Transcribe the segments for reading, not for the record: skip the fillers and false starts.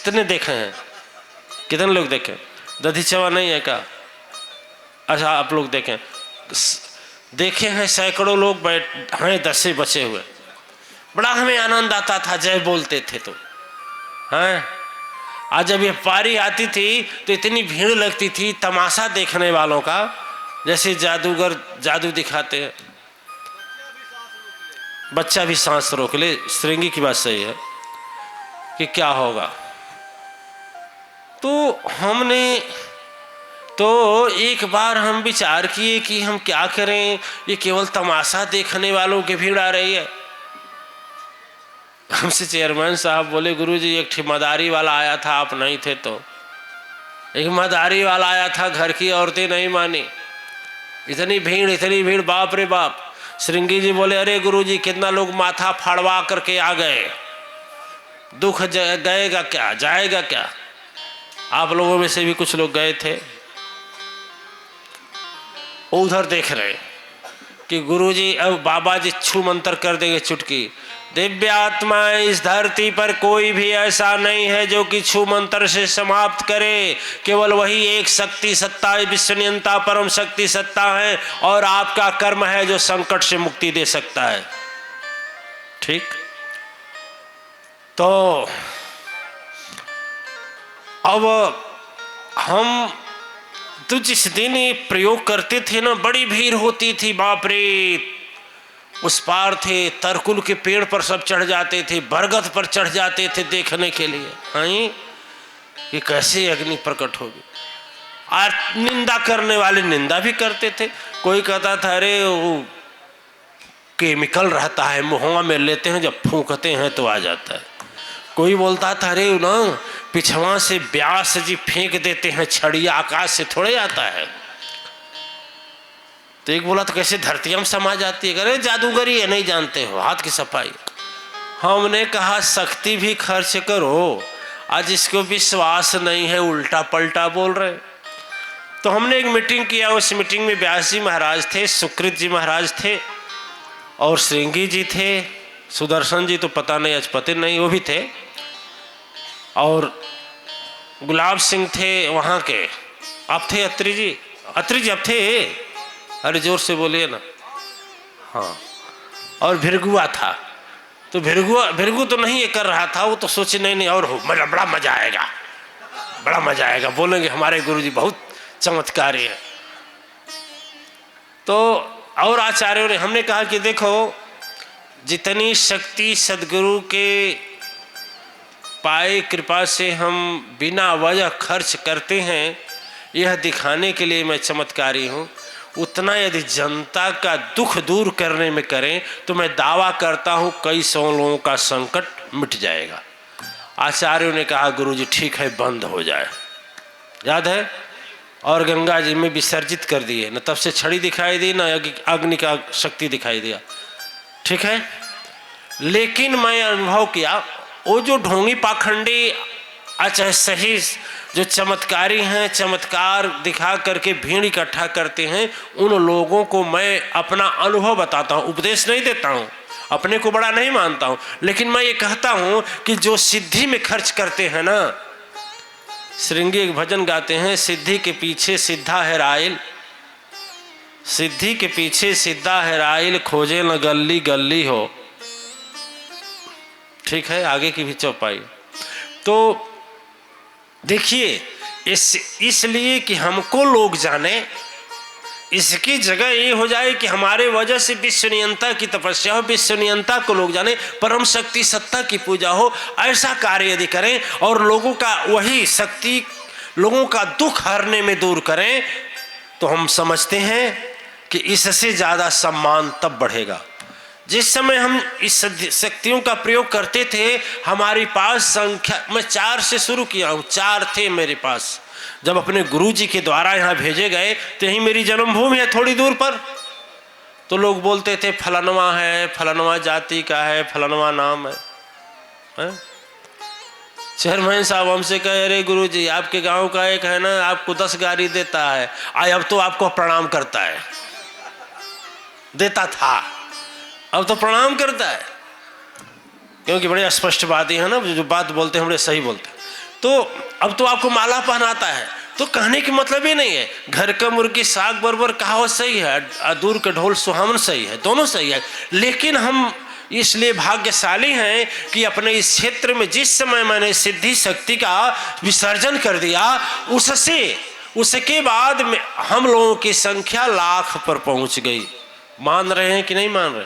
कितने देखे हैं, कितने लोग देखे? दधीचवा नहीं है क्या? अच्छा आप लोग देखें, देखे हैं सैकड़ों लोग बैठ हैं, 10 से बचे हुए। बड़ा हमें आनंद आता था जय बोलते थे तो हैं। आज जब ये पारी आती थी तो इतनी भीड़ लगती थी तमाशा देखने वालों का, जैसे जादूगर जादू दिखाते हैं। बच्चा भी सांस रोक ले। श्रृंगी की बात सही है कि क्या होगा। तो हमने तो एक बार हम विचार किए कि हम क्या करें, ये केवल तमाशा देखने वालों की भीड़ आ रही है। हमसे चेयरमैन साहब बोले, गुरुजी एक ठे मदारी वाला आया था, आप नहीं थे तो। एक मदारी वाला आया था, घर की औरतें नहीं मानी, इतनी भीड़, बाप रे बाप। श्रृंगी जी बोले, अरे गुरुजी कितना लोग माथा फाड़वा करके आ गए, दुख गएगा क्या, जाएगा क्या? आप लोगों में से भी कुछ लोग गए थे। उधर देख रहे कि गुरुजी अब बाबा जी छू मंत्र कर देंगे चुटकी। दिव्य आत्मा इस धरती पर कोई भी ऐसा नहीं है जो कि छू मंत्र से समाप्त करे। केवल वही एक शक्ति सत्ता, विश्वनियंता परम शक्ति सत्ता है, और आपका कर्म है जो संकट से मुक्ति दे सकता है। ठीक, तो अब हम तो जिस दिन ये प्रयोग करते थे ना, बड़ी भीड़ होती थी, बाप रे। उस पार थे, तरकुल के पेड़ पर सब चढ़ जाते थे, बरगद पर चढ़ जाते थे देखने के लिए, हैं ये कैसे अग्नि प्रकट होगी। और निंदा करने वाले निंदा भी करते थे। कोई कहता था अरे वो केमिकल रहता है, मुँह में लेते हैं, जब फूंकते हैं तो आ जाता है। कोई बोलता था अरे ना पिछवा से व्यास जी फेंक देते हैं छड़िया, आकाश से थोड़े आता है। तो एक बोला तो कैसे धरती में समा जाती है? अरे जादूगरी है, नहीं जानते हो, हाथ की सफाई। हमने कहा शक्ति भी खर्च करो, आज जिसको विश्वास नहीं है उल्टा पलटा बोल रहे। तो हमने एक मीटिंग किया, उस मीटिंग में व्यास जी महाराज थे, सुकृत जी महाराज थे, और श्रृंगी जी थे, सुदर्शन जी तो पता नहीं, अजपति नहीं, वो भी थे, और गुलाब सिंह थे वहाँ के। आप थे अत्री जी? अत्री जी आप थे? अरे जोर से बोलिए ना। हाँ, और भिरगुआ था। तो भिरगु तो नहीं ये कर रहा था, वो तो सोचे नहीं और हो, बड़ा मजा आएगा, बड़ा मजा आएगा, बोलेंगे हमारे गुरुजी बहुत चमत्कारी है। तो और आचार्यों ने, हमने कहा कि देखो जितनी शक्ति सदगुरु के पाए कृपा से हम बिना वजह खर्च करते हैं, यह दिखाने के लिए मैं चमत्कारी हूँ, उतना यदि जनता का दुख दूर करने में करें तो मैं दावा करता हूँ कई 100 लोगों का संकट मिट जाएगा। आचार्यों ने कहा गुरुजी ठीक है, बंद हो जाए, याद है, और गंगा जी में विसर्जित कर दिए। न तब से छड़ी दिखाई दी, न अग्नि का शक्ति दिखाई दिया। ठीक है, लेकिन मैं अनुभव किया वो जो ढोंगी पाखंडी अच्छा सही जो चमत्कारी हैं, चमत्कार दिखा करके भीड़ इकट्ठा करते हैं, उन लोगों को मैं अपना अनुभव बताता हूँ, उपदेश नहीं देता हूँ, अपने को बड़ा नहीं मानता हूँ, लेकिन मैं ये कहता हूँ कि जो सिद्धि में खर्च करते हैं ना, श्रृंगी एक भजन गाते हैं, सिद्धि के पीछे सिद्धा है राइल, सिद्धि के पीछे सिद्धा है राइल, खोजे न गली गली हो। ठीक है, आगे की भी चौपाई। तो देखिए इसलिए कि हमको लोग जाने, इसकी जगह ये हो जाए कि हमारे वजह से विश्वनियंता की तपस्या हो, विश्वनियंता को लोग जाने, परम शक्ति सत्ता की पूजा हो, ऐसा कार्य यदि करें और लोगों का वही शक्ति लोगों का दुख हरने में दूर करें, तो हम समझते हैं कि इससे ज़्यादा सम्मान तब बढ़ेगा। जिस समय हम इस शक्तियों का प्रयोग करते थे, हमारे पास संख्या, मैं 4 से शुरू किया हूँ, 4 थे मेरे पास। जब अपने गुरुजी के द्वारा यहाँ भेजे गए तो यही मेरी जन्मभूमि है थोड़ी दूर पर, तो लोग बोलते थे फलानवा है, फलानवा जाति का है, फलानवा नाम है? चेयरमैन साहब हमसे कहे अरे गुरुजी आपके गांव का एक है ना, आपको 10 गाड़ी देता है, अब तो आपको प्रणाम करता है, देता था अब तो प्रणाम करता है, क्योंकि बड़े स्पष्टवादी है ना, जो बात बोलते हैं बड़े सही बोलते हैं। तो अब तो आपको माला पहनाता है। तो कहने की मतलब ये नहीं है घर का मुर्गी साग बरबर कहावत सही है, दूर के ढोल सुहावन सही है, दोनों सही है। लेकिन हम इसलिए भाग्यशाली हैं कि अपने इस क्षेत्र में जिस समय मैंने सिद्धि शक्ति का विसर्जन कर दिया, उसके बाद में हम लोगों की संख्या लाख पर पहुंच गई। मान रहे हैं कि नहीं मान रहे?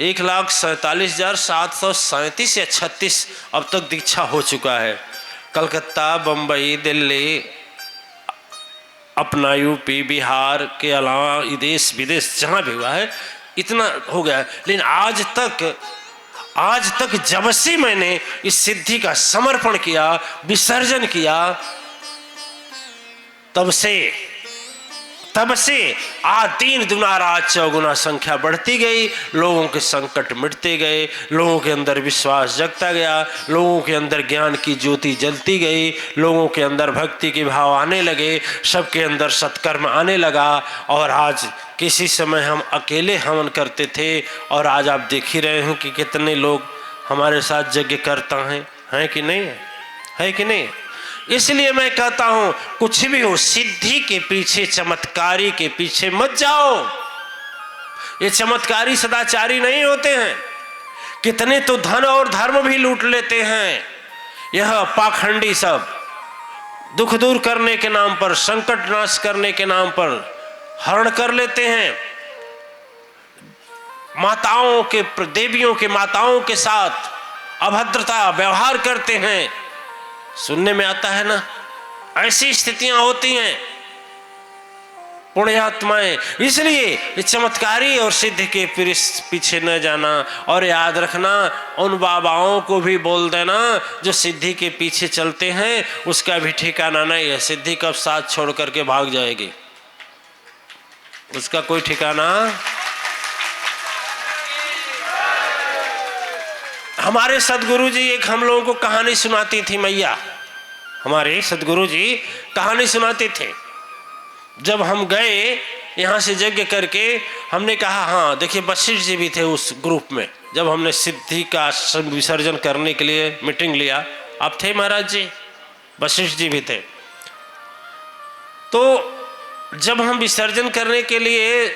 1,47,737 या 36 अब तक दीक्षा हो चुका है। कलकत्ता, बम्बई, दिल्ली, अपना यूपी, बिहार के अलावा देश विदेश जहाँ भी हुआ है इतना हो गया है। लेकिन आज तक जब से मैंने इस सिद्धि का समर्पण किया, विसर्जन किया, तब से आज 3 दुना रात 4 गुना संख्या बढ़ती गई, लोगों के संकट मिटते गए, लोगों के अंदर विश्वास जगता गया, लोगों के अंदर ज्ञान की ज्योति जलती गई, लोगों के अंदर भक्ति के भाव आने लगे, सबके अंदर सत्कर्म आने लगा। और आज किसी समय हम अकेले हवन करते थे और आज आप देख ही रहे हो कि कितने लोग हमारे साथ यज्ञ करता हैं कि नहीं है कि नहीं? इसलिए मैं कहता हूं कुछ भी हो, सिद्धि के पीछे, चमत्कारी के पीछे मत जाओ। ये चमत्कारी सदाचारी नहीं होते हैं। कितने तो धन और धर्म भी लूट लेते हैं। यह पाखंडी सब दुख दूर करने के नाम पर, संकट नाश करने के नाम पर हरण कर लेते हैं। माताओं के, देवियों के माताओं के साथ अभद्रता व्यवहार करते हैं। सुनने में आता है ना, ऐसी स्थितियां होती हैं पुण्यात्माएं। इसलिए ये चमत्कारी और सिद्ध के पीछे न जाना। और याद रखना, उन बाबाओं को भी बोल देना जो सिद्धि के पीछे चलते हैं, उसका भी ठिकाना नहीं है। सिद्धि कब साथ छोड़ करके भाग जाएगी, उसका कोई ठिकाना। हमारे सदगुरु जी एक हम लोगों को कहानी सुनाती थी मैया, हमारे सदगुरु जी कहानी सुनाते थे। जब हम गए यहाँ से यज्ञ करके, हमने कहा हाँ देखिए वशिष्ठ जी भी थे उस ग्रुप में। जब हमने सिद्धि का विसर्जन करने के लिए मीटिंग लिया, आप थे महाराज जी, वशिष्ठ जी भी थे। तो जब हम विसर्जन करने के लिए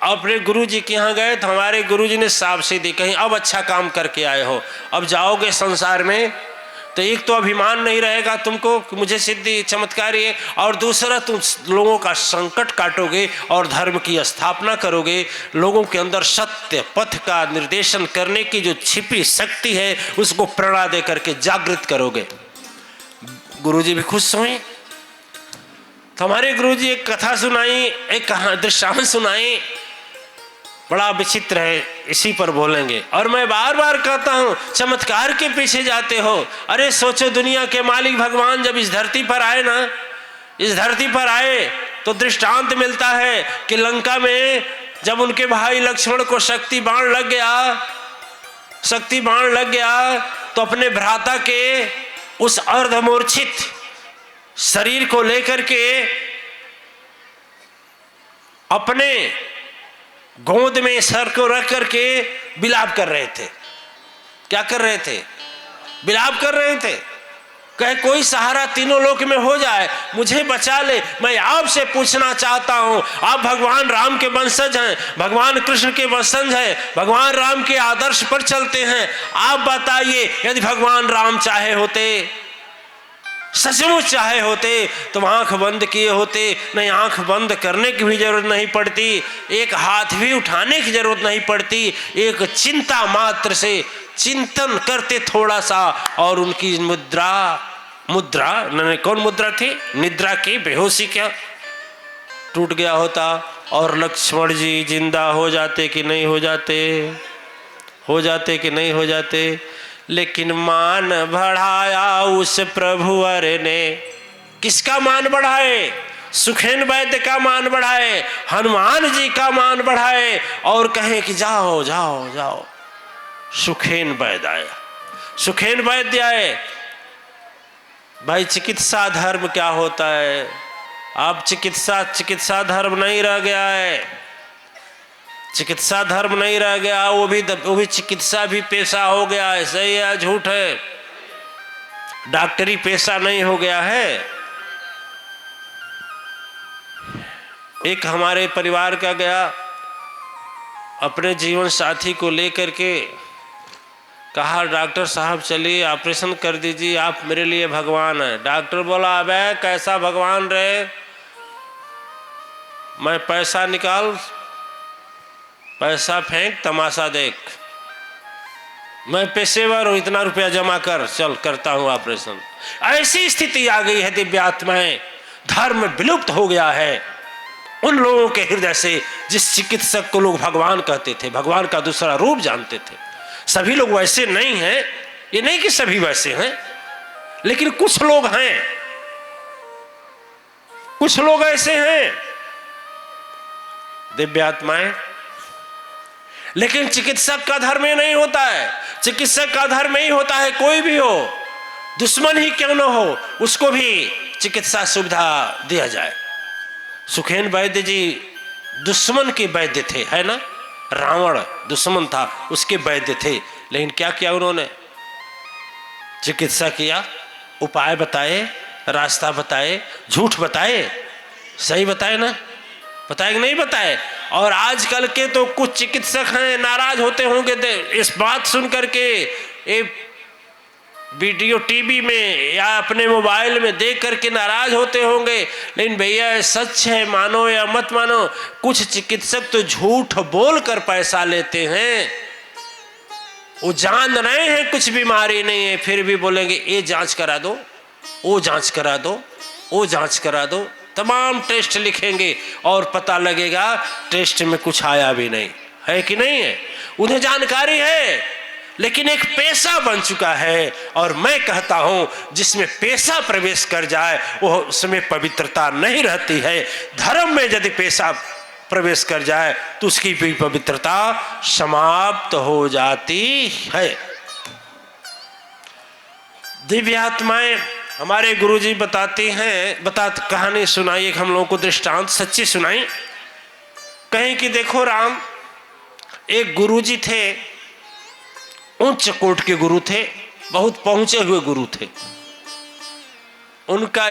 अपने गुरु जी के यहाँ गए तो हमारे गुरु जी ने शाबाशी दी, कहीं अब अच्छा काम करके आए हो, अब जाओगे संसार में तो एक तो अभिमान नहीं रहेगा तुमको कि मुझे सिद्धि चमत्कारी है, और दूसरा तुम लोगों का संकट काटोगे और धर्म की स्थापना करोगे। लोगों के अंदर सत्य पथ का निर्देशन करने की जो छिपी शक्ति है उसको प्रेरणा दे करके जागृत करोगे। गुरुजी भी खुश हुए। तो हमारे गुरुजी एक कथा सुनाई, एक दृष्टांत सुनाई, बड़ा विचित्र है, इसी पर बोलेंगे। और मैं बार बार कहता हूं चमत्कार के पीछे जाते हो। अरे सोचो, दुनिया के मालिक भगवान जब इस धरती पर आए ना, इस धरती पर आए तो दृष्टांत मिलता है कि लंका में जब उनके भाई लक्ष्मण को शक्ति बाण लग गया तो अपने भ्राता के उस अर्धमूर्छित शरीर को लेकर के अपने गोद में सर को रख करके बिलाप कर रहे थे। क्या कर रहे थे? बिलाप कर रहे थे। कहे कोई सहारा तीनों लोक में हो जाए, मुझे बचा ले। मैं आपसे पूछना चाहता हूं, आप भगवान राम के वंशज हैं, भगवान कृष्ण के वंशज हैं, भगवान राम के आदर्श पर चलते हैं। आप बताइए, यदि भगवान राम चाहे होते, सचमुच चाहे होते तो आंख बंद किए होते। नहीं, आंख बंद करने की भी जरूरत नहीं पड़ती, एक हाथ भी उठाने की जरूरत नहीं पड़ती। एक चिंता मात्र से चिंतन करते थोड़ा सा, और उनकी मुद्रा कौन मुद्रा थी? निद्रा की, बेहोशी क्या टूट गया होता और लक्ष्मण जी जिंदा हो जाते कि नहीं हो जाते? हो जाते कि नहीं हो जाते? लेकिन मान बढ़ाया उस प्रभुवर ने। किसका मान बढ़ाए? सुखेन वैद्य का मान बढ़ाए, हनुमान जी का मान बढ़ाए, और कहे कि जाओ जाओ जाओ। सुखेन वैद्य आया, सुखेन वैद्य आए। भाई चिकित्सा धर्म क्या होता है? अब चिकित्सा धर्म नहीं रह गया है, चिकित्सा धर्म नहीं रह गया, वो भी चिकित्सा भी पेशा हो गया है। सही है झूठ है? डॉक्टरी पेशा नहीं हो गया है। एक हमारे परिवार का गया, अपने जीवन साथी को लेकर के कहा डॉक्टर साहब चलिए ऑपरेशन कर दीजिए, आप मेरे लिए भगवान हैं। डॉक्टर बोला अबे कैसा भगवान रहे, मैं पैसा निकाल, पैसा फेंक, तमाशा देख, मैं पेशेवर हूं, इतना रुपया जमा कर, चल करता हूं ऑपरेशन। ऐसी स्थिति आ गई है दिव्यात्माएं, धर्म विलुप्त हो गया है उन लोगों के हृदय से जिस चिकित्सक को लोग भगवान कहते थे, भगवान का दूसरा रूप जानते थे। सभी लोग वैसे नहीं हैं, ये नहीं कि सभी वैसे हैं, लेकिन कुछ लोग हैं, कुछ लोग ऐसे हैं दिव्यात्माएं। लेकिन चिकित्सक का धर्म ये नहीं होता है। चिकित्सक का धर्म यही होता है कोई भी हो, दुश्मन ही क्यों न हो, उसको भी चिकित्सा सुविधा दिया जाए। सुखेन वैद्य जी दुश्मन के वैद्य थे, है ना, रावण दुश्मन था, उसके वैद्य थे, लेकिन क्या किया उन्होंने, चिकित्सा किया, उपाय बताए, रास्ता बताए, झूठ बताए, सही बताए ना, बताए कि नहीं बताए। और आजकल के तो कुछ चिकित्सक हैं नाराज होते होंगे इस बात सुन करके, ये वीडियो टीवी में या अपने मोबाइल में देख करके नाराज होते होंगे, लेकिन भैया सच है, मानो या मत मानो, कुछ चिकित्सक तो झूठ बोल कर पैसा लेते हैं। वो जान रहे हैं कुछ बीमारी नहीं है, फिर भी बोलेंगे ये जांच करा दो, वो जांच करा दो, वो जांच करा दो, तमाम टेस्ट लिखेंगे और पता लगेगा टेस्ट में कुछ आया भी नहीं है, कि नहीं है। उन्हें जानकारी है, लेकिन एक पेशा बन चुका है। और मैं कहता हूं जिसमें पेशा प्रवेश कर जाए वो उसमें पवित्रता नहीं रहती है। धर्म में यदि पेशा प्रवेश कर जाए तो उसकी भी पवित्रता समाप्त हो जाती है। दिव्य आत्माएं हमारे गुरुजी बताती हैं, कहानी सुनाई एक हम लोगों को, दृष्टांत सच्ची सुनाई। कहीं कि देखो राम, एक गुरुजी थे, उच्च कोट के गुरु थे, बहुत पहुंचे हुए गुरु थे। उनका